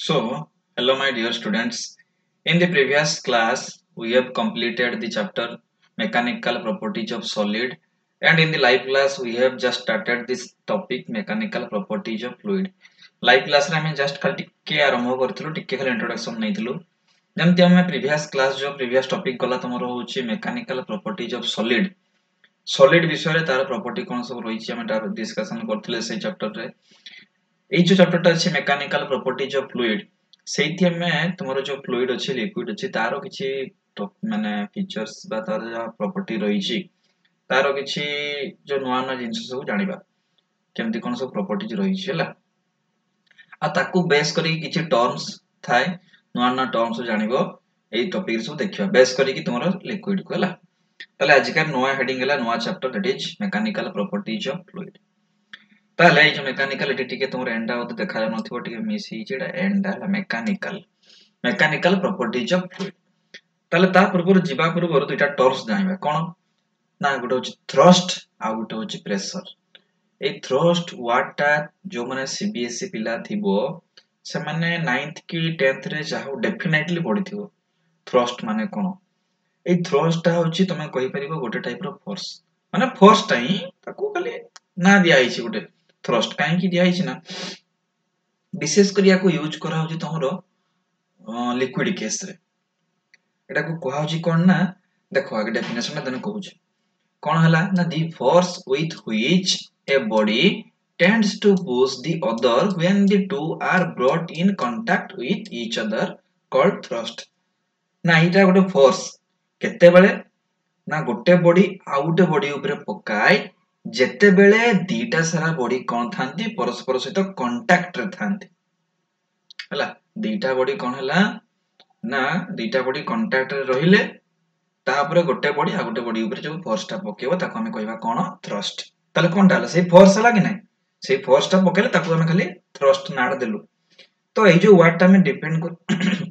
So, hello my dear students. In the previous class, we have completed the chapter Mechanical Properties of Solid, and in the live class, we have just started this topic Mechanical Properties of Fluid. Live class रे हमें just खाली टिके आरंभ करथिलु टिके खाली introduction नेइथिलु जेमति हमें previous class जो previous topic गला तमरो होची Mechanical Properties of Solid. Solid विषय रे तार property कोन सब रहिछि हमें तार discussion करथिले से chapter रे এই जो चैप्टर टा अछि मेकानिकल प्रॉपर्टीज ऑफ फ्लूइड सेठी में तुमरो जो फ्लूइड अछि लिक्विड अछि तारो किछि माने फीचर्स बा तार जो प्रॉपर्टी रहिछि तारो किछि जो नुवा नुवा जिंस सब जानिबा केमति कोन सब प्रॉपर्टीज रहिछि हला आ ताकू बेस करी किछि टर्म्स थाए नुवा नुवा टर्म्स जानिबो एई टॉपिक सब देखिबा बेस करी कि तुमरो लिक्विड को हला ताले आज का नुवा हेडिंग हला नुवा chapter that is mechanical properties of fluid ताले ए जो मेकानिकल एटी टिके तुमर एंडा होते देखा जा नथिबो टिके मिस हि जेडा एंडा मेकानिकल प्रॉपर्टीज ऑफ फ्लूइड ताले ता पूर्व जीवा पूर्व दुटा टर्म्स जानिबा कोन ना गुटे होची थ्रस्ट आ गुटे होची प्रेशर ए थ्रस्ट वाटा जो माने सीबीएसई पिला थिबो से माने 9th की 10th रे जाहो डेफिनेटली पढिथिबो थ्रस्ट माने कोन ए थ्रस्ट ता होची तमे कहि परिबो गुटे टाइप रो फोर्स माने फोर्स टाई ताको खाली ना दिया आइछि गुटे थ्रस्ट काहे की दिया आइछि ना विशेष करिया को यूज करा होची तमरो लिक्विड केस रे एटा को कोहा होची कोन ना देखो आगे डेफिनेशन में तने कहूची कोन हला ना the force with which a body tends to push the other when the two are brought in contact with each other called thrust ना इटा गोटे फोर्स केते बेले ना गोटे बॉडी आ गोटे बॉडी ऊपर पकाय जेते बेले दीटा सारा बॉडी कोन थांती परस्पर सहित कांटेक्ट रे थांती हला दीटा बॉडी कोन हला ना दीटा बॉडी कांटेक्ट रे रहिले तापर गोटे बॉडी आ गोटे बॉडी ऊपर जो फोर्स टा पकेबो ताको हमें कहबा कोन थ्रस्ट ताले कोन डाला से फोर्स हला कि नै से फोर्स टा पकेले ताको हमें खाली थ्रस्ट नाड देलु तो ए जो वर्ड टा में डिपेंड कर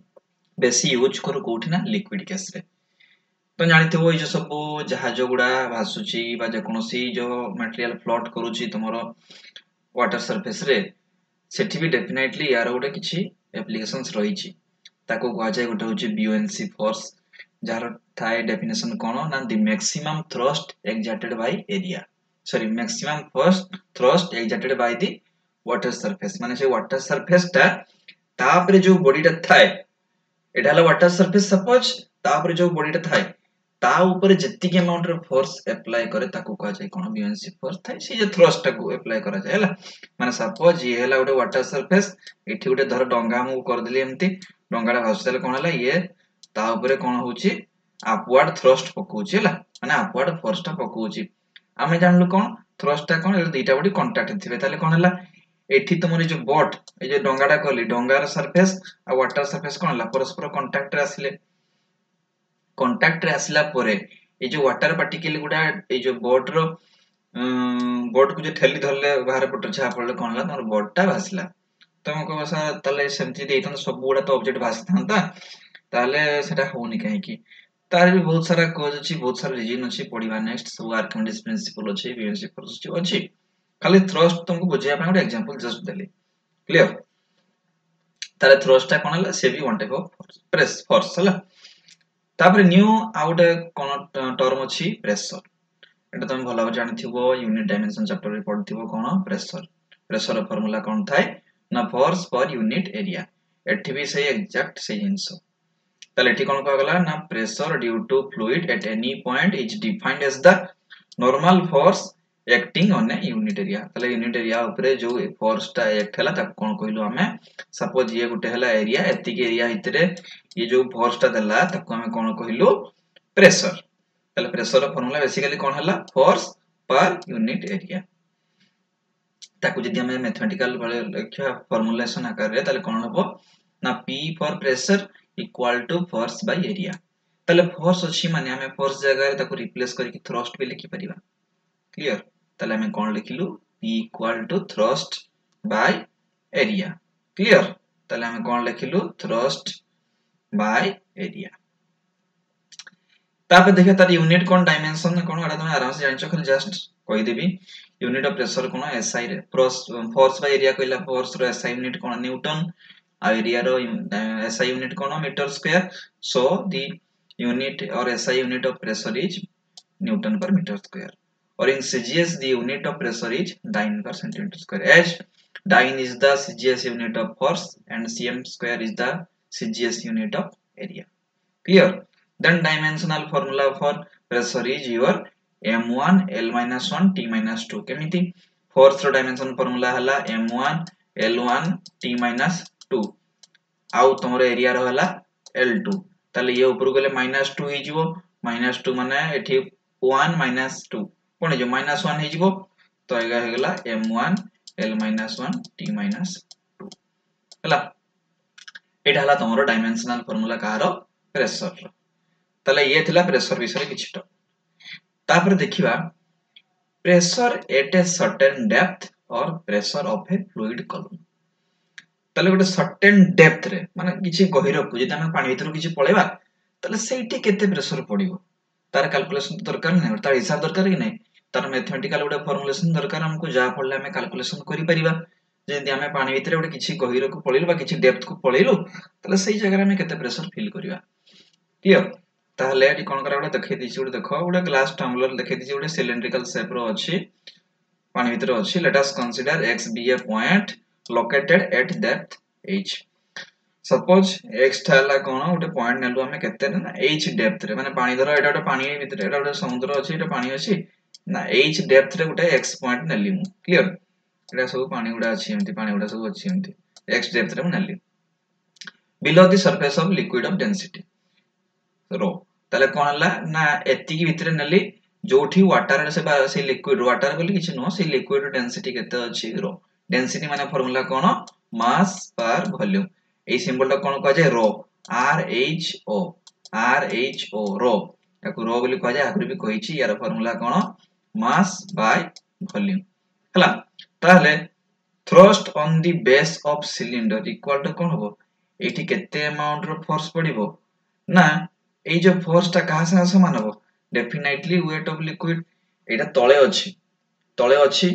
बेसी यूज करू कोठी ना लिक्विड केस रे तो जानिथिबो ए जो सब जहाज गुडा भासुची बा जे कोनोसी जो मटेरियल फ्लोट करूची तमरो वाटर सरफेस रे सेठी भी डेफिनेटली यार गोटे किछि एप्लीकेशंस रहिछि ताको गवा जाय गोटे होची बुओयेंसी फोर्स जार थाय डेफिनेशन कोन ना the maximum thrust exerted by area sorry maximum force thrust exerted by the water surface माने से वाटर सरफेस ता तापरे जो बॉडी ता थाय एटा हला वाटर सरफेस सपोज तापरे जो बॉडी ता थाय ता ऊपर जति के अमाउंट रे फोर्स अप्लाई करे ताको कहा जाय कोन बुओयेंसी फोर्स थाय से जे थ्रस्ट टा को अप्लाई करा जाय हला माने सपोज ये हला गोटे वाटर सरफेस एठी गोटे धर डंगा मु कर देली एम्ति डंगाडा भासुतले कोन हला ये ता ऊपर कोन होची अपवर्ड थ्रस्ट पकोची हला माने अपवर्ड फोर्स टा पकोची आमे जानलु कोन थ्रस्ट टा कोन ए दुईटा बॉडी कांटेक्ट थिबे ताले कोन हला एठी तमरे जो बोट ए जे डंगाडा कहली डंगार सरफेस आ वाटर सरफेस कोन हला परस्पर कांटेक्ट रे आसिले कांटेक्ट रे आसिला परे ए जो वाटर पार्टिकल गुडा ए जो बोट रो बोट को जो ठेली धरले बाहर पट छा पड़ले कोन हला तमर बोट टा भासला तम को बसा तले सेमति देइतन सब गुडा तो ऑब्जेक्ट भासथांता ताले सेटा होनी काहे की तार भी बहुत सारा कोज अछि बहुत सारा रीजन अछि पढिबा नेक्स्ट सब आर्किमिडीज प्रिंसिपल अछि बुओयेंसी फोर्स अछि खाली थ्रस्ट तुमको बुझिया पे ଗୋଟେ एग्जांपल जस्ट देली क्लियर ताले थ्रस्ट टा कोन हला से भी one type of press force हला तापर न्यू आउट कोन टर्म अछि प्रेशर एटा तुम भला जानिथिबो यूनिट डायमेंशन चैप्टर रे पढिथिबो कोन प्रेशर फार्मूला कोन थाय ना फोर्स पर यूनिट एरिया एठी भी सही एग्जैक्ट सही जिंसो ताले एठी कोन कहगला ना pressure due to fluid at any point is defined as the normal force acting on a unit area ताले यूनिट एरिया ऊपर जो फोर्स टा एक्ट हला ताको कोन कहिलु हमें सपोज ये गुटे हला एरिया एति के एरिया हितरे ये जो फोर्स टा देला ताको हमें कोन कहिलु प्रेशर ताले प्रेशर फार्मूला बेसिकली कोन हला फोर्स पर यूनिट एरिया ताको जदि हमें मैथमेटिकल वाले लिखा फार्मूलेशन आकार रे ताले कोन हबो ना P for pressure equal to force by area ताले फोर्स अछि माने हमें फोर्स जगह रे ताको रिप्लेस करके थ्रस्ट भी लिखि परिबा क्लियर ताले हमें कोन लिखिलु P equal to thrust by area clear ताले हमें कोन लिखिलु थ्रस्ट बाय एरिया तापर देखिए तार यूनिट कोन डायमेंशन कोन एटा तुम आराम से जानछो खाली जस्ट कहि देबी unit of pressure cone SI रे फोर्स बाय एरिया कहला फोर्स रो एसआई यूनिट कोन न्यूटन area रो SI unit कौन meter square, so the unit or SI unit of pressure is Newton per meter square, or in CGS the unit of pressure is dyne per centimeter square, as dyne is the CGS unit of force and cm square is the CGS unit of area. Clear? Then dimensional formula for pressure is your m1 l minus 1 t minus 2. केमिति force रो dimension formula हला m1 l1 t minus 2 आउ तमरो area रो हला l2. ताले ये ऊपर गले -2 हे जिवो, -2 माने एठी 1 -2 कोन जे -1 हे जिवो, तो एगा हे गला m1 l minus 1 t minus 2 हला. एटा हला तमरो डायमेंशनल फार्मूला कहारो प्रेशर रो. ताले ये थिला प्रेशर विषय किछटा. तापर देखिबा pressure at a certain depth और pressure of a fluid column. ताले गोटे सर्टेन डेप्थ रे माने किछि गहिर को जदि हम पानी भीतर किछि पळेबा ताले सेठी केते प्रेशर पडिबो तार कैलकुलेशन दरकार नै, तार हिसाब दरकार कि नै, तार मैथमेटिकल गोटे फॉर्मुलेशन दरकार हमको जा पडले हम कैलकुलेशन करि परिबा. जदि हम पानी भीतर गोटे किछि गहिर को पळेलु बा किछि डेप्थ को पळेलु ताले सेही जगह रे हम केते प्रेशर फील करिबा. क्लियर? ताहले एटी कोन करा गोटे देखै दिछि, गोटे देखो गोटे ग्लास टम्बलर देखै दिछि, गोटे सिलिंड्रिकल शेप रो अछि, पानी भीतर अछि. Let us consider x be a point located at depth h. Suppose x थाला कोन गोटे पॉइंट नेलु हमें केते ना h डेप्थ रे, माने पानी धरो एटा गोटे पानी भीतर एटा गोटे समुद्र अछि, एटा पानी अछि ना h डेप्थ रे गोटे x पॉइंट नेली मु. क्लियर? एटा सब पानी गुडा अछि एमति, पानी गुडा सब अछि एमति x डेप्थ रे मु नेली below the surface of liquid of density rho. ताले कोन हला ना एति की भीतर नेली जोठी वाटर से से लिक्विड वाटर बोली किछ नो, से लिक्विड डेंसिटी केते अछि रो. डेंसिटी माने फार्मूला कोन मास पर वॉल्यूम. ए सिंबल टा कोन कह जाय रो, RHO रो. याको रो बोली कह जाय, आगु भी कहिछि यार फार्मूला कोन मास बाय वॉल्यूम हला. ताले thrust on the base of cylinder equal to कोन होबो, एठी केते अमाउंट रो फोर्स पडिबो ना ए जो फोर्स टा कहा से समान होबो, डेफिनेटली वेट ऑफ लिक्विड. एटा तळे अछि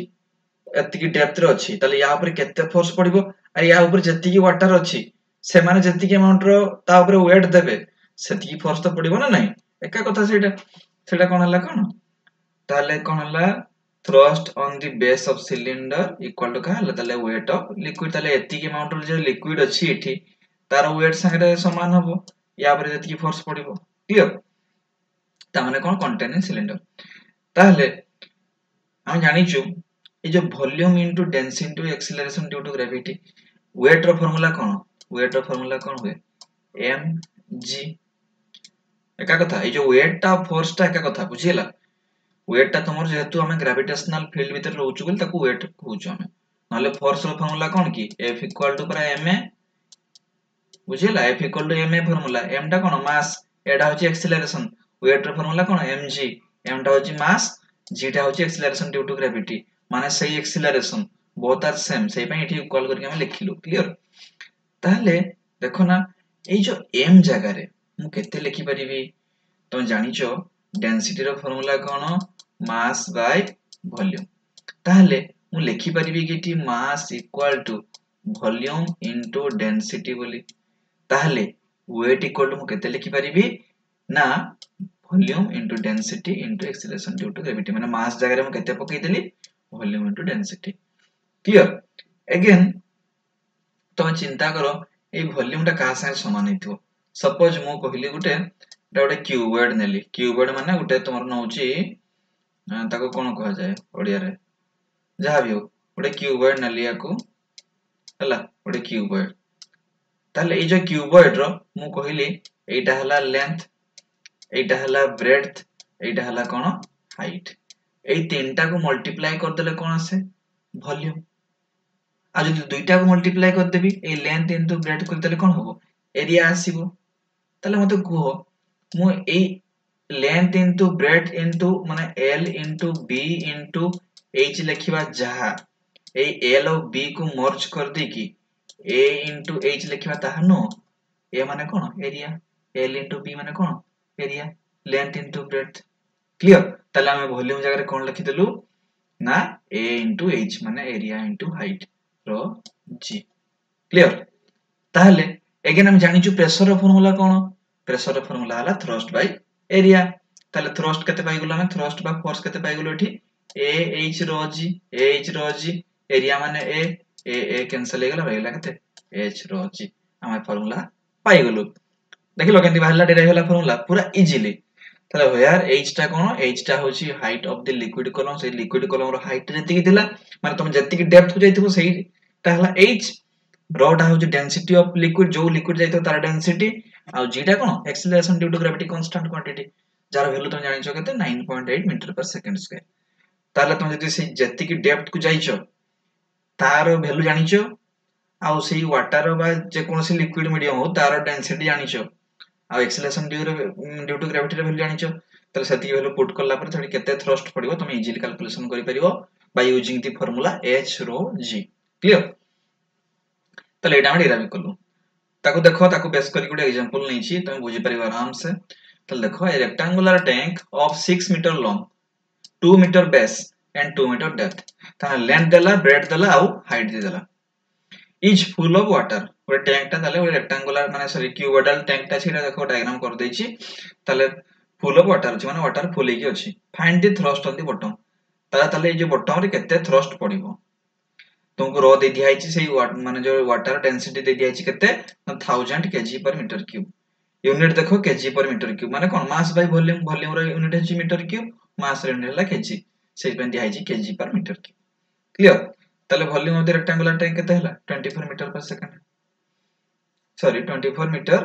एति की डेप्थ रे अछि, ताले या ऊपर केते फोर्स पडिबो आ या ऊपर जति की वाटर अछि से माने जति की अमाउंट रो ता ऊपर वेट देबे सेति की फोर्स तो पडिबो ना नाही. एका कथा सेटा कोन हला कोन ताले कोन हला thrust on the base of cylinder equal to का हला ताले weight of liquid. ताले एति की अमाउंट रो जे लिक्विड अछि एठी तार वेट संगे समान होबो, या ऊपर जति की फोर्स पडिबो. क्लियर? ता माने कोन कंटेनिंग सिलिंडर. ताले हम जानिचु ए जो volume into density into acceleration due to gravity, weight रो फार्मूला कोन, वेट रो फार्मूला कोन हुए mg. एका कथा ए जो वेट ता फोर्स ता एका कथा बुझियला. वेट ता तमर जेहेतु हम ग्रेविटेशनल फील्ड भीतर रहउछु बोल ताकू वेट कहउछु हम, नले फोर्स रो फार्मूला कोन की F equal to para ma बुझियला. F equal to ma formula, m टा कोन मास, एडा होची एक्सीलरेशन, वेट रो फार्मूला कोन mg, m टा होची मास, g टा होची एक्सीलरेशन ड्यू टू ग्रेविटी, माने सही एक्सीलरेशन बोथ आर सेम, सही पई एठी इक्वल करके हम लिखिलु. क्लियर? ताहले देखो ना ए जो m जगह रे मु केते लिखि परिबी, तो जानिचो डेंसिटी रो फार्मूला कोन मास बाय वॉल्यूम. ताहले मु लिखि परिबी कि टी mass equal to volume into density बोली. ताहले वेट इक्वल टू मु केते लिखि परिबी ना volume into density into acceleration due to gravity, माने मास जगह रे मु केते पकई देली volume into density. Clear? Again तो चिंता करो ए वॉल्यूम टा का संगे समान हेतिबो. सपोज मु कहिली गुटे गोटे क्यूबॉइड नेली, क्यूबॉइड माने गुटे तुमर नउची ताको कोन कहा जाय ओडिया रे जहा भी हो, गोटे क्यूबॉइड नेली याकू हला गोटे क्यूबॉइड. ताले ए जो क्यूबॉइड रो मु कहिली एटा हला लेंथ, एटा हला ब्रेड्थ, एटा हला कोन हाइट. ए तीनटा को मल्टीप्लाई कर देले कोन आसे वॉल्यूम. आ जदि दुईटा को मल्टीप्लाई कर देबी ए लेंथ इनटू ब्रेड्थ कर देले कोन होबो एरिया आसीबो. ताले मते कुहो मु ए लेंथ इनटू ब्रेड्थ इनटू माने l into b into h लिखिबा जहा ए l और b को मर्ज कर दे की a इनटू h लिखिबा ताहा नो a माने कोन एरिया, l इनटू b माने कोन area, length into breadth. Clear? ताले हम वॉल्यूम जगह रे कोन लिखि देलु ना a इनटू h माने एरिया इनटू हाइट रो g. क्लियर? ताहले अगेन हम जानिचु प्रेशर रो फार्मूला कोन प्रेशर रो फार्मूला हला थ्रस्ट बाय एरिया ताहले थ्रस्ट केते पाई गेलो हम थ्रस्ट बा फोर्स केते पाई गेलो एठी A H row ji area माने ए कैंसिल हे गेला रहला केते एच रो जी हम फार्मूला पाई गेलो देखिलो केंति बाहरला डेराइव होला फार्मूला पूरा इजीली ताले वेयर h टा कोन h टा होची height of the liquid column से लिक्विड कॉलम रो हाइट जति की थिला माने तुम जति की डेप्थ को जाइथिबो सही ता हला h रो टा होची डेंसिटी ऑफ लिक्विड जो लिक्विड जाइतो तार डेंसिटी आ g टा कोन acceleration due to gravity constant quantity जार वैल्यू तुम जानिछो केते 9.8 मीटर पर सेकंड स्क्वायर ताले तुम जति से जति की डेप्थ को जाइछो तार वैल्यू जानिछो आ सेही वाटर बा जे कोनसी लिक्विड मीडियम हो तार डेंसिटी जानिछो आ एक्सेलरेशन ड्यू टू ग्रेविटी रे वैल्यू जानिछो तले सेति वैल्यू पुट करला पर थोड़ी केते थ्रस्ट पड़िबो तुम इजीली कैलकुलेशन करि परिबो by using the formula h rho g clear तले एटा हम डेराइव करलु ताको देखो ताको बेस करी गुड एग्जांपल नै छी तुम बुझि परिबो आराम से तले देखो a rectangular tank of 6 metre long 2 metre base and 2 metre depth ता लेंथ देला ब्रेथ देला आ हाइट दे देला इज फुल ऑफ वाटर वो टैंक ता ताले वो रेक्टेंगुलर माने सॉरी क्यूबोइडल टैंक ता छिरा देखो डायग्राम कर देछि ताले फुल ऑफ वाटर अछि माने वाटर फुल हेकी अछि find the thrust on the bottom ताले ए जो बॉटम रे केते थ्रस्ट पड़िबो तुमको रो दे दिया है से माने जो वाटर डेंसिटी दे दिया है केते 1000 KG per metre cube unit देखो केजी पर मीटर क्यूब माने कोन मास बाय वॉल्यूम वॉल्यूम रो यूनिट है मीटर क्यूब मास रे यूनिट हला केजी से पे दिया है KG per metre cube clear ताले volume of the rectangular tank केते हला 24 मीटर पर सेकंड सॉरी 24 मीटर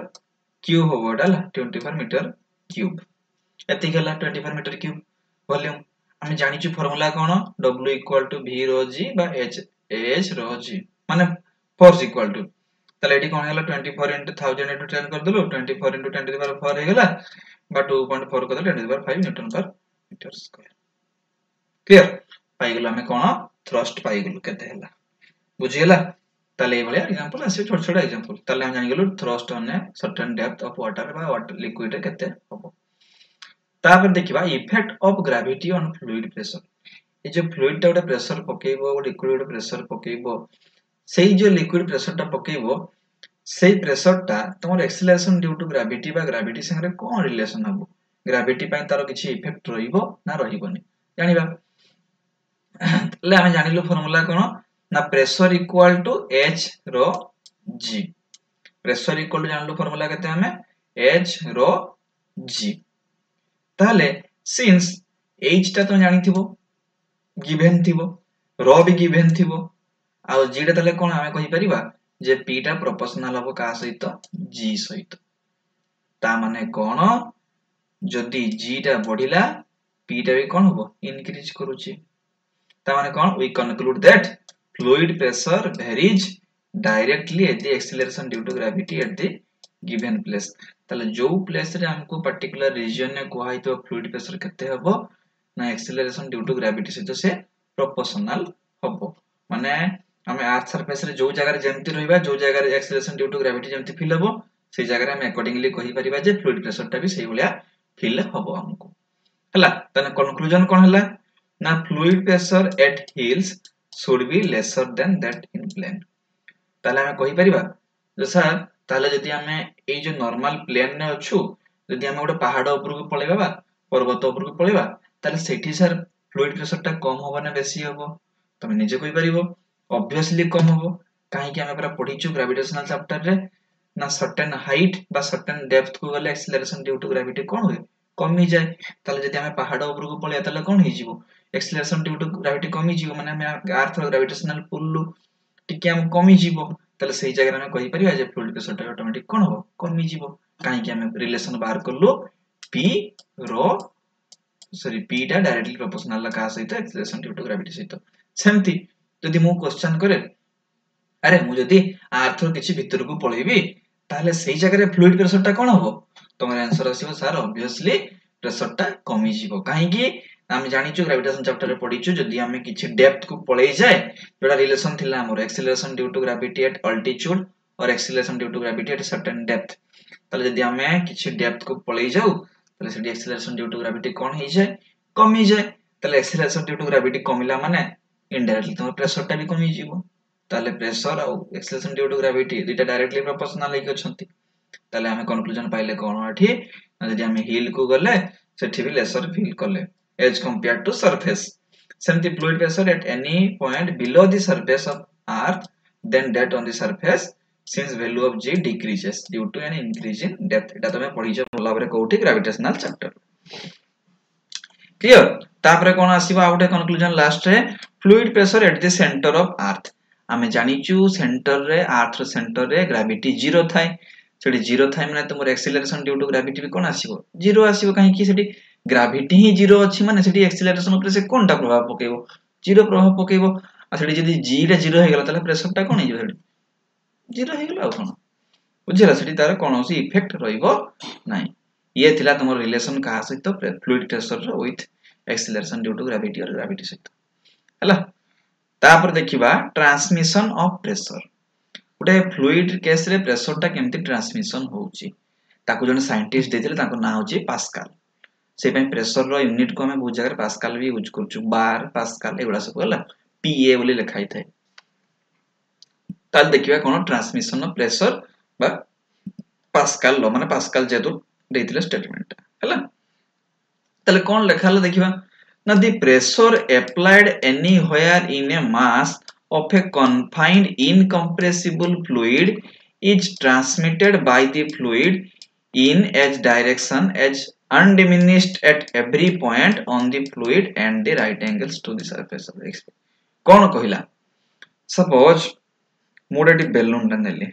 क्यूब होबो डाला 24 मीटर क्यूब एति गेला 24 मीटर क्यूब वॉल्यूम हम जानि छु फार्मूला कोन w = v रो g बा h h रो g माने फोर्स इक्वल टू तले एटी कोन हला 24 * 1000 * 10 कर दलो 24 * 10 to the power 4 हे गेला बा 2.4 कर दलो 10 to the power 5 न्यूटन पर मीटर स्क्वायर क्लियर पाई गेलो हमें कोन थ्रस्ट पाई गेलो केते हला बुझि गेला ताले ए भलिया एग्जांपल आसे छोट छोट एग्जांपल ताले हम जानि गेलो thrust on a certain depth of water बा वाटर लिक्विड रे केते होबो तापर देखिबा effect of gravity on fluid pressure ए जो फ्लूइड टा ओटा प्रेशर पकेइबो लिक्विड ओटा प्रेशर पकेइबो सेही जो लिक्विड प्रेशर टा पकेइबो सेही प्रेशर टा तमर एक्सेलरेशन ड्यू टू ग्रेविटी बा ग्रेविटी संगे कोन रिलेशन हबो ग्रेविटी पय तार किछि इफेक्ट रहिबो ना रहिबोनी जानिबा ले हम जानिलो फार्मूला कोन ना pressure equal to h rho g pressure equal to जानलो फार्मूला केते हमें h रो g ताले सिंस h ता तो जानि थिबो गिवन थिबो रो भी गिवन थिबो आ g टा ताले कोन हमें कहि परिबा जे p टा प्रोपोर्शनल हबो का सहित g सहित ता माने कोन जदी g टा बढ़िला p टा भी कोन हबो इंक्रीज करूची ता माने कोन we conclude that fluid pressure varies directly at the acceleration due to gravity at the given place ताले जो प्लेस रे हमको पर्टिकुलर रीजन ने कोहाई तो फ्लूइड प्रेशर केते हबो ना एक्सेलरेशन ड्यू टू ग्रेविटी से से प्रोपोर्शनल हबो माने हमें अर्थ सरफेस रे जो जगह रे जेमति रहबा जो जगह रे एक्सेलरेशन ड्यू टू ग्रेविटी जेमति फील हबो से जगह रे हम अकॉर्डिंगली कहि परिबा जे फ्लूइड प्रेशर टा भी सही भलिया फील हबो हमको हला तने कंक्लूजन कोन हला ना fluid pressure eight hills should be lesser than that in plane ताले हमें कहि परिबा जे सर ताले जदि हमें ए जो नॉर्मल प्लेन ने अछु जदि हमें गोटे पहाड़ ऊपर को पळेबा बा पर्वत ऊपर को पळेबा ताले सेठी सर फ्लूइड प्रेशर टा कम होबा ना बेसी होबो तमे निजे कहि परिबो ऑब्वियसली कम होबो काहे कि हमें पूरा पढिछु ग्रेविटेशनल चैप्टर रे ना सर्टेन हाइट बा सर्टेन डेप्थ को गले एक्सेलरेशन ड्यू टू ग्रेविटी कोन होय कम ही जाय ताले जदि हमें पहाड़ ऊपर को पळेया ताले कोन ही जीवो एक्सेलरेशन ड्यू टू ग्रेविटी कमी जीवो माने हमें अर्थ ग्रेविटेशनल पुल टिके हम कमी जीवो ताले सही जगह में कहि परिबा जे फ्लूइड प्रेशर टा ऑटोमेटिक कोन हो कमी जीवो काहे कि हमें रिलेशन बाहर करलो p रो सॉरी p टा डायरेक्टली प्रोपोर्शनल का सहित एक्सेलरेशन ड्यू टू ग्रेविटी सहित सेमति जदि मु क्वेश्चन करे अरे मु जदि अर्थ रो किछि भीतर को पळेबी ताले सही जगह रे फ्लूइड प्रेशर टा कोन हो तमर आंसर आसीबो सर ऑब्वियसली प्रेशर टा कमी जीवो काहे कि हम जानिछु ग्रेविटेशन चैप्टर रे पढिछु जदि हमें किछि डेप्थ को पळेई जाय जोडा रिलेशन थिला हमर acceleration due to gravity at altitude और acceleration due to gravity at certain depth ताले जदि हमें किछि डेप्थ को पळेई जाऊ ताले सेडी एक्सेलरेशन ड्यू टू ग्रेविटी कोन हे जाय कमी जाय ताले एक्सेलरेशन ड्यू टू ग्रेविटी कमिला माने इनडायरेक्टली तमर प्रेशर टा भी कमी जीवो ताले प्रेशर और एक्सेलरेशन ड्यू टू ग्रेविटी दुटा डायरेक्टली प्रोपोर्शनल हेकि अछंती ताले हमें कंक्लूजन पाइले कोन एठी जदि हमें हिल को गले सेठी भी लेसर फील करले एज कंपेयर्ड टू सरफेस सेमती fluid pressure at any point below the surface of earth then that on the surface since value of g decreases due to an increase in depth eta तमे पढिछ भला बरे कोठी gravitational chapter clear तापरे कोन आसीबा आउटे conclusion last रे fluid pressure at the centre of earth आमे जानिचु centre रे अर्थ रो centre रे gravity 0 थाए सेठी 0 थाए माने तुमर एक्सीलरेशन ड्यू टू ग्रेविटी भी कोन आसीबो 0 आसीबो काहे कि सेठी ग्रेविटी ही 0 अछि माने सेठी एक्सीलरेशन ऊपर से कोनटा प्रभाव पकेबो 0 प्रभाव पकेबो आ सेठी जदी g रे 0 हे गेला तले प्रेशर ता कोन हे जो सेठी 0 हे गेला आ कोन बुझिला सेठी तार कोनोसी इफेक्ट रहिबो नाही ये थिला तुमर रिलेशन का सहित फ्लूइड प्रेशर रो with acceleration due to gravity और ग्रेविटी सहित हला तापर देखिबा ट्रांसमिशन ऑफ प्रेशर उटे फ्लूइड केस रे प्रेशर ता केमति ट्रांसमिशन होउची ताकू जने साइंटिस्ट देथिले ताको ना होची पास्कल से पे प्रेशर रो यूनिट को हमें बहुत जगह पास्कल भी यूज करछु बार पास्कल एगुडा सब हला पीए बोली लिखाई थाए ताल देखिबा कोन ट्रांसमिशन ऑफ प्रेशर बा पास्कल लो माने पास्कल जेतु देथिले स्टेटमेंट हला तले कोन लेखाला देखिबा ना the pressure applied anywhere in A mass of a confined incompressible fluid is transmitted by the fluid in as direction as undiminished at every point on the fluid and the right angles to the surface of the experiment. कौन कहिला suppose mode balloon टा नेली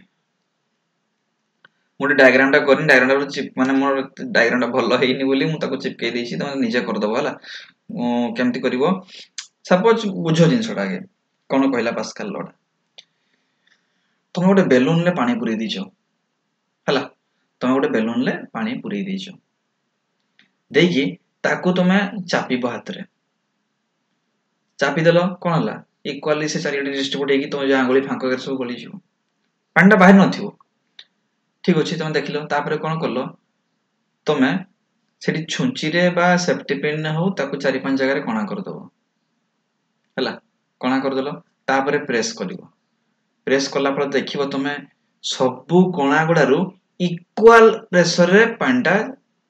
mode diagram टा करिन diagram टा chip माने मोर diagram टा भलो हेइनी बोली मु ताको चिपके देछि त निजे कर दबो हला केमति करिवो सपोज बुझो जिंसटा आगे कोन कहला पास्कल लॉ तुम गोटे बेलून ले पानी पुरी दीचो हला तुम गोटे बेलून ले पानी पुरी दीचो देकी ताकू तुमे चापीबो हाथ रे चापी देलो कोन हला इक्वली से चारिटी डिस्ट्रीब्यूट हेकी तुम जे आंगुली फांको कर सब गली जिवो पांडा बाहर नथिवो ठीक अछि तुम देखिलो तापरे कोन करलो तुमे सेठी छुंची रे बा सेफ्टी पिन न हो ताकू चारि पांच जगह रे कोना कर दबो हला कोना कर देलो तापरे प्रेस करिवो प्रेस करला पर देखिबो तुमे सबु कोना गुडारू इक्वल प्रेशर रे पांडा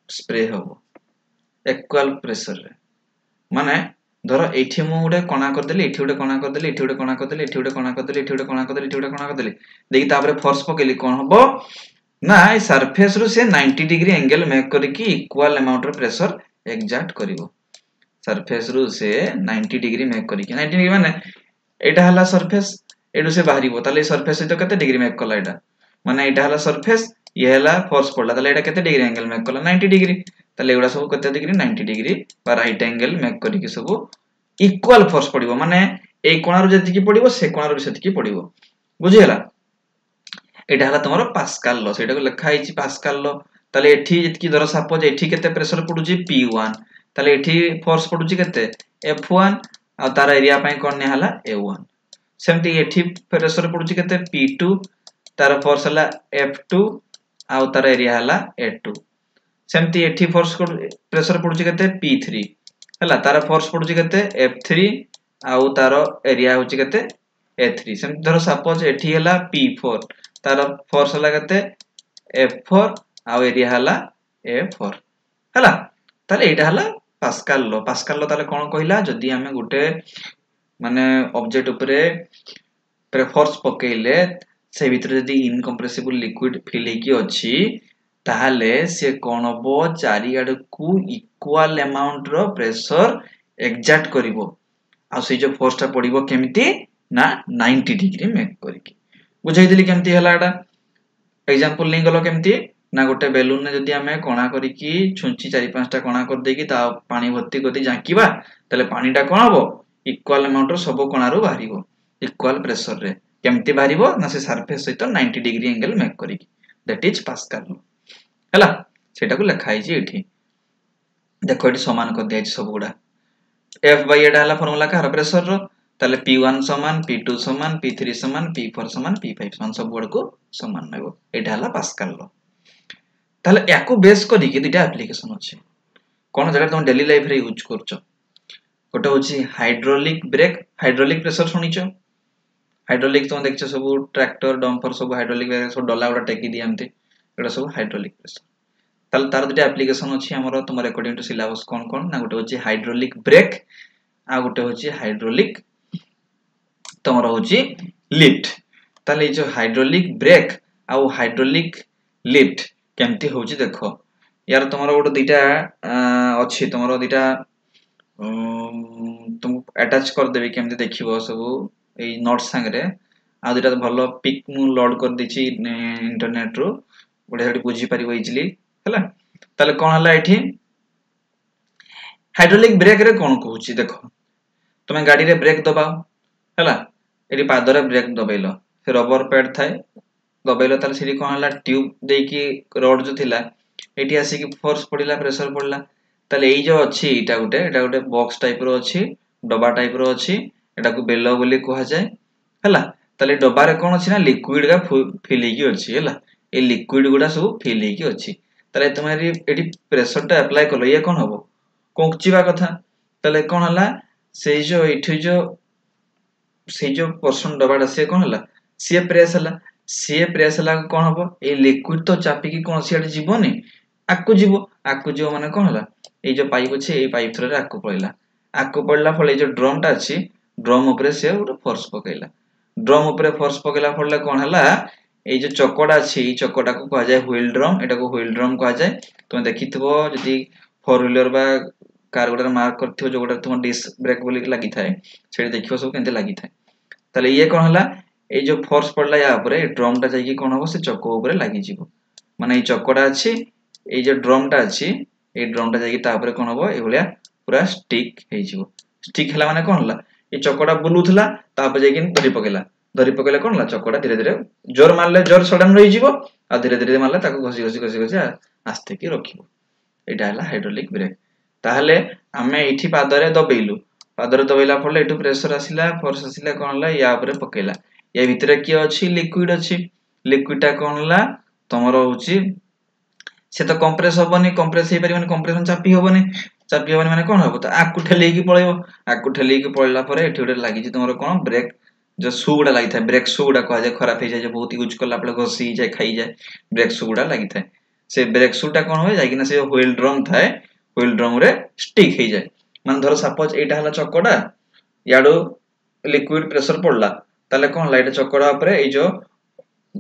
स्प्रे होबो इक्वल प्रेशर रे माने धरो एठी मु गुडे कोना कर देली एठी गुडे कोना कर देली एठी गुडे कोना कर देली एठी गुडे कोना कर देली एठी गुडे कोना कर देली एठी गुडे कोना कर देली देखि तापरे फोर्स पकेली कोन होबो ना ए सरफेस रु से 90 डिग्री एंगल मेक करके इक्वल अमाउंट रो प्रेशर एक्सर्ट करिवो सरफेस रु से 90 डिग्री मेक करके 90 डिग्री माने एटा हला सरफेस एडु से बाहरीबो ताले सरफेस सहित केते डिग्री मेक कला एटा माने एटा हला सरफेस ये हला फोर्स पड़ला ताले एटा केते डिग्री एंगल मेक कला 90 डिग्री ताले एडा सब केते डिग्री 90 डिग्री बा राइट एंगल मेक करके सब इक्वल फोर्स पड़िबो माने ए कोणारु जति की पड़िबो से कोणारु भी सेति की पड़िबो बुझियला एटा हला तमरो पास्कल लॉ सेटा को लिखा हिची पास्कल लॉ ताले एठी जति धरो सपोज एठी केते प्रेशर पडुची P1 ताले एठी फोर्स पडुची केते F1 आ तार एरिया पय कोन ने हला A1 सेमती एठी प्रेशर पडुची केते P2 तार फोर्स हला F2 आ तार एरिया हला A2 सेमती एठी फोर्स प्रेशर पडुची केते P3 हला तार फोर्स पडुची केते F3 आ तार एरिया होची केते A3 सेमती धरो सपोज एठी हला P4 तार फोर्स हला केते F4 आ एरिया हला A4 हला ताले एटा हला पास्कल लो ताले कोन कहिला जदी हमें गुटे माने ऑब्जेक्ट ऊपरे फोर्स पकेइले से भीतर जदी इनकम्प्रेसिबल लिक्विड फिल हेकी अछि ताहाले से कोन बो चारि आड को इक्वल अमाउंट रो प्रेशर एक्सर्ट करिवो आ से जो फोर्स ता पडिवो केमिति ना 90 डिग्री मेक करके बुझाई देली केमिति हला एटा एग्जांपल नै गलो केमिति ना गोटे बेलून ने जदी हमें कोना करिकी छुंची चारि पांचटा कोना कर देकी ता पानी भर्ती करदी जांकीबा तले पानीटा कोन हबो इक्वल अमाउंट रो सब कोणारू बाहरीबो इक्वल प्रेशर रे केमति बाहरीबो ना से सरफेस सहित 90 डिग्री एंगल मेक करिकी दैट इज पास्कल हला सेटा को लिखाई छी एठी देखो एठी समान कर दिया सब गुडा F बाय एटा हला फार्मूला का प्रेशर रो ताले P1 समान P2 समान P3 समान P4 समान P5 समान सब गुड को समान नेबो एटा हला पास्कल लो ताले याको बेस करी के दुटा एप्लीकेशन अछि कोन जगह तुम डेली लाइफ रे यूज करछो गोटे होची हाइड्रोलिक ब्रेक हाइड्रोलिक प्रेशर सुनिछो हाइड्रोलिक तुम देखछ सब ट्रैक्टर डंपर सब हाइड्रोलिक सब डला गुडा टेकी दियंती एटा सब हाइड्रोलिक प्रेशर ताल तार दुटा एप्लीकेशन अछि हमर तुम अकॉर्डिंग टू सिलेबस कोन कोन ना गुटे होची हाइड्रोलिक ब्रेक आ गुटे होची हाइड्रोलिक तुमर होची लिफ्ट ताले जो हाइड्रोलिक ब्रेक आ हाइड्रोलिक लिफ्ट केमती होची देखो यार तुमर गोटे दुटा अछि तुमर दुटा तुम अटैच कर देबी केमती देखिबो सब ए नोट संगरे आ दुटा भलो पिक मु लोड कर दिछि इंटरनेट रो बढिया बढिया बुझी परिबो इजीली हला ताले कोन हला एठी हाइड्रोलिक ब्रेक रे कोन कहूची देखो तुमे गाड़ी रे ब्रेक दबाओ हला एठी पादरे ब्रेक दबैलो से रबर पैड थाए दबैलो ताले सेठी कोन हला ट्यूब देकी रोड जो थिला एठी आसी की फोर्स पडिला प्रेशर पडिला ताले एई जो अछि एटा गुटे बॉक्स टाइप रो अछि डबा टाइप रो अछि एटा को बेलो बोली कहा जाय हला ताले डबा रे कोन अछि ना लिक्विड का फिल हेकी अछि हला ए लिक्विड गुडा सब फिल हेकी अछि ताले तुम्हारी एठी प्रेशर टा अप्लाई करलो ये कोन हबो कोंकचिबा कथा ताले कोन हला से जो पर्सन डबाटा से कोन हला सी प्रेस हला कोन हबो ए लिक्विड तो चापी की कोन सियाड जीवोनी आकु जीवो माने कोन हला ए जो पाइप अछि ए पाइप थ्रू रे आकु पड़ला फले जो ड्रम टा अछि ड्रम ऊपर से उठे फोर्स पकेला ड्रम ऊपर फोर्स पकेला फले कोन हला ए जो चकोडा अछि ए चकोडा को कहा जाय व्हील ड्रम एटा को व्हील ड्रम कहा जाय तुम देखिथबो जदी फोर व्हीलर बा कार गुडा मार्क करथिबो जो गुडा तुम डिस्क ब्रेक बोली लागि थाए सेठी देखिबो सब केनते लागि थाए ताले ये कोन हला ए जो फोर्स पड़ला या ऊपर ए ड्रम टा जाई की कोन हो से चक्को ऊपर लागि जीवो माने ए चक्कोडा अछि ए जो ड्रम टा अछि ए ड्रम टा जाई की ता ऊपर कोन हो ए भलिया पूरा स्टिक हे जीवो स्टिक हला माने कोन हला ए चक्कोडा बुलुथला ता ऊपर जाई की धरि पकेला कोन हला चक्कोडा धीरे धीरे जोर मारले जोर सडन रही जीवो आ धीरे धीरे मारले ताको घसी आस्ते की रखिबो एटा हला हाइड्रोलिक ब्रेक ताहले हमें एठी पादरे दबैला फले एटू प्रेशर आसिला फोर्स आसिला कोन हला या ऊपर पकेला या भितरे की अछि लिक्विड टा कोन हला तमरो होची से तो कंप्रेस होबनी कंप्रेस हे परिबनी कंप्रेशन चापी होबनी माने कोन होबो त आकु ठेली की पळेबो आकु ठेली की पळला परे एठी उडे लागि छि तमरो कोन ब्रेक जो शू गुडा लागि थाए ब्रेक शू गुडा कहा जाय खराब हे जाय जे बहुत यूज करला पळे घसी जाय खाई जाय ब्रेक शू गुडा लागि थाए से ब्रेक शू टा कोन होय जाय कि ना से व्हील ड्रम थाए व्हील ड्रम रे स्टिक हे जाय मान धरो सपोज एटा हला चक्कोडा याडो लिक्विड प्रेशर पड़ला ताले कोन हला एटा चक्कोडा ऊपर ए जो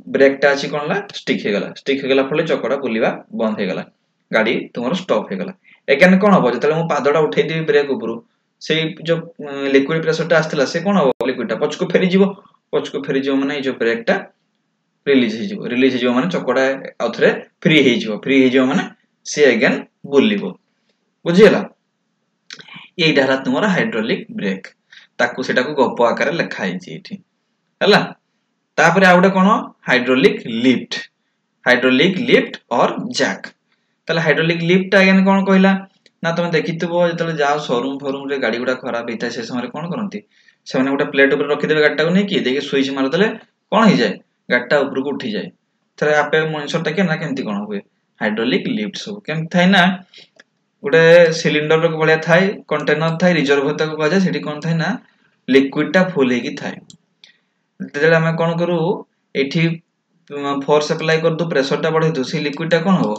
ब्रेक टा अछि कोन हला स्टिक हे गला फले चक्कोडा बुलिबा बंद हे गला गाड़ी तुमरो स्टॉप हे गला एगेन कोन होबो जतले मु पादडा उठै देबी ब्रेक ऊपरू से जो लिक्विड प्रेशर टा आस्तला से कोन होबो लिक्विड टा पछको फेरी जीवो माने ए जो ब्रेक टा रिलीज हे जीवो माने चक्कोडा आउथरे फ्री हे जीवो माने से अगेन बुलिबो बुझियला एइटा हला तुमरा हाइड्रोलिक ब्रेक ताकू सेटा को गप आकार लिखा है एठी हला तापरे आउडा कोन हाइड्रोलिक लिफ्ट और जैक तले हाइड्रोलिक लिफ्ट अगेन कोन कहला ना तुम देखितबो जतले जाओ शोरूम रे गाड़ी गुडा खराब हेता से समय कोन करंती से माने गोटा प्लेट ऊपर रखि देबे गाडीटा को नै कि देखि स्विच मार देले कोन हे जाय गाडीटा ऊपर को उठी जाय थरे आपे मनुष्य टा के ना केमती कोन होय हाइड्रोलिक लिफ्ट सब केम थाय ना गोटे सिलिंडर रो भलिया थाय कंटेनर थाय रिजर्वर तक कह जाय सेठी कोन थाय ना लिक्विड टा फुल हेकी थाय तेले हम कोन करू एठी फोर्स अप्लाई कर दो प्रेशर टा बढ़े दो से लिक्विड टा कोन हो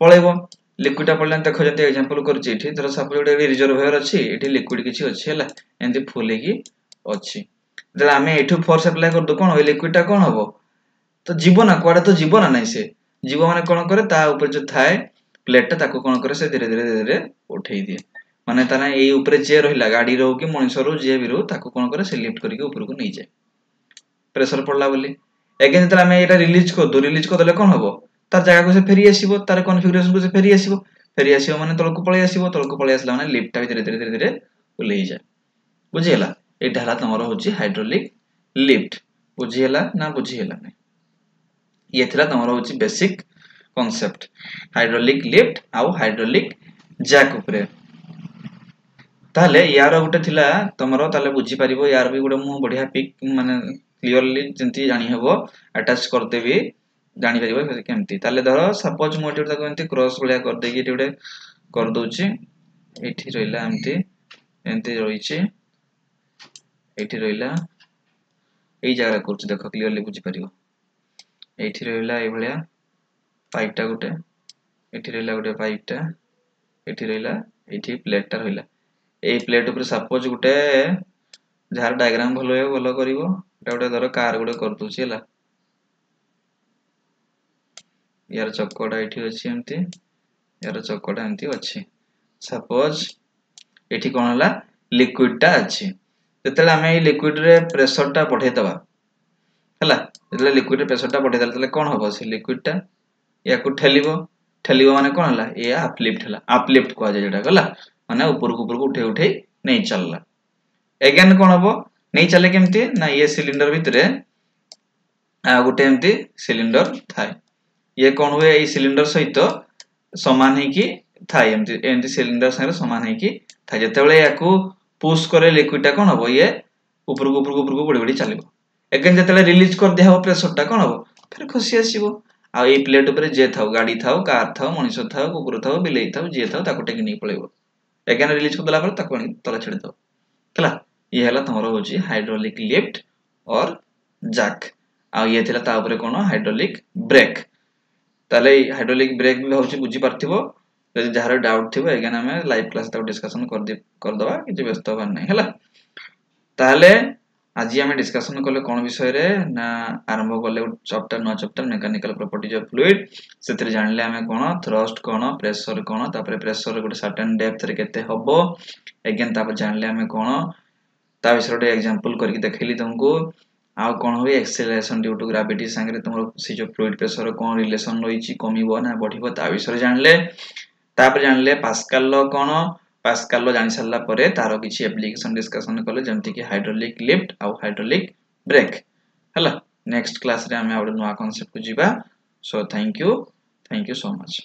पळेबो लिक्विड टा पळले देखो जते एग्जांपल करछि एठी धर सपोज गोटे रिजर्वर अछि एठी लिक्विड किछि अछि हला एंती फुल हेकी अछि तेले हम एठू फोर्स अप्लाई कर दो कोन हो लिक्विड टा कोन हो तो जीवो ना कोडा तो जीवो ना नै से जीवो माने कोन करे ता ऊपर जो थाए प्लेट टा ताको कोन करे से धीरे धीरे उठेई दिए माने ताना एई ऊपर जे रहिला गाडी रो कि मनुष्य रो जे भी रो ताको कोन करे से लिफ्ट करके ऊपर को नै जाय प्रेशर पड़ला बोली अगेन जतले हम एटा रिलीज कर देले कोन हबो तार जगह को से फेरी आसीबो तार कॉन्फ़िगरेशन को से फेरी आसीबो माने तळको पळै आसला माने लिफ्ट टा धीरे धीरे उलेई जाय बुझियला एटा हला तमरो होची हाइड्रोलिक लिफ्ट बुझियला ना बुझियला नै ये थिला तमरो होची बेसिक कांसेप्ट हाइड्रोलिक लिफ्ट आउ हाइड्रोलिक जैक ऊपर ताले यार गुटे थिला तमरो ताले बुझी परिबो यार भी गुटे मु बढ़िया पिक माने क्लियरली जंती जानि हेबो अटैच कर देबी जानि परिबो केमती ताले धरो सपोज मु एटी ताको एंती क्रॉस बलिया कर देकी एटी गुटे कर दोची एठी रहिला एंती रहिची एठी रहिला एई जगह करछ देखो क्लियरली बुझी परिबो एठी रहला ए भलिया पाइपटा गुटे एठी रहला गुटे पाइपटा एठी रहला एठी प्लेटटा रहला ए प्लेट ऊपर सपोज गुटे जार डायग्राम भलो करिवो एटा गुटे धर कार गुटे कर दोछि हला यार चक्कटा एठी अछि एम्ति यार चक्कटा एम्ति अछि सपोज एठी कोन हला लिक्विड टा अछि जेतेले हमें ए लिक्विड रे प्रेशर टा बढ़े दबा हला जेतेले लिक्विड रे प्रेशर टा बढ़े दला तले कोन हबो से लिक्विड टा याकु ठेलिबो माने कोन हला ए अपलिफ्ट को जाय जेटा गला माने ऊपर को उठे उठे नै चलला अगेन कोन हबो नै चले केमती ना ये सिलिंडर भितरे गुटे एम्ति सिलिंडर थाए ये कोन हुए ए सिलिंडर सहित समान है कि थाए एम्ति सिलिंडर संगे समान है कि थाए जेतेबेले याकू पुश करे लिक्विड टा कोन हबो ये ऊपर को बढ़ी बढ़ी चलिबो अगेन जेतेबेले रिलीज कर दिया हबो प्रेशर टा कोन हबो फिर खसी आसीबो आ ए प्लेट ऊपर जे थाउ गाड़ी थाउ कार थाउ मनुष्य थाउ कुकुर थाउ बिलेई थाउ जे थाउ ताको टेक नै पळेबो अगेन रिलीज कर दला पर ताको तला छेड़ दो हला ये हला तमरो होची हाइड्रोलिक लिफ्ट और जैक आ ये थिला ता ऊपर कोन हाइड्रोलिक ब्रेक ताले हाइड्रोलिक ब्रेक भी होची बुझी पारथिबो यदि जहार डाउट थिबो अगेन हमें लाइव क्लास ता डिस्कशन कर दबा कि व्यस्त होबार नै हला ताले आज हमें डिस्कशन करले कोन विषय रे ना आरंभ करले chapter mechanical properties of fluid सेतिर जानले हमें कोन थ्रस्ट कोन प्रेशर कोन तापर प्रेशर गुटे सर्टेन डेप्थ रे केते हबो अगेन तापर जानले हमें कोन ता विषय रे एग्जांपल करके देखैली तुमको आ कोन होय एक्सेलरेशन ड्यू टू ग्रेविटी संगे तुमरो से जो फ्लूइड प्रेशर कोन रिलेशन रहिछि कमिबो ना बढ़िबो ता विषय जानले तापर जानले पास्कल लो कोन पास्कल लो जानि सरला परे तारो किछि एप्लीकेशन डिस्कशन करले जेमति कि हाइड्रोलिक लिफ्ट आ हाइड्रोलिक ब्रेक हला नेक्स्ट क्लास रे हमें आउट नुवा कांसेप्ट को जिबा so thank you so much.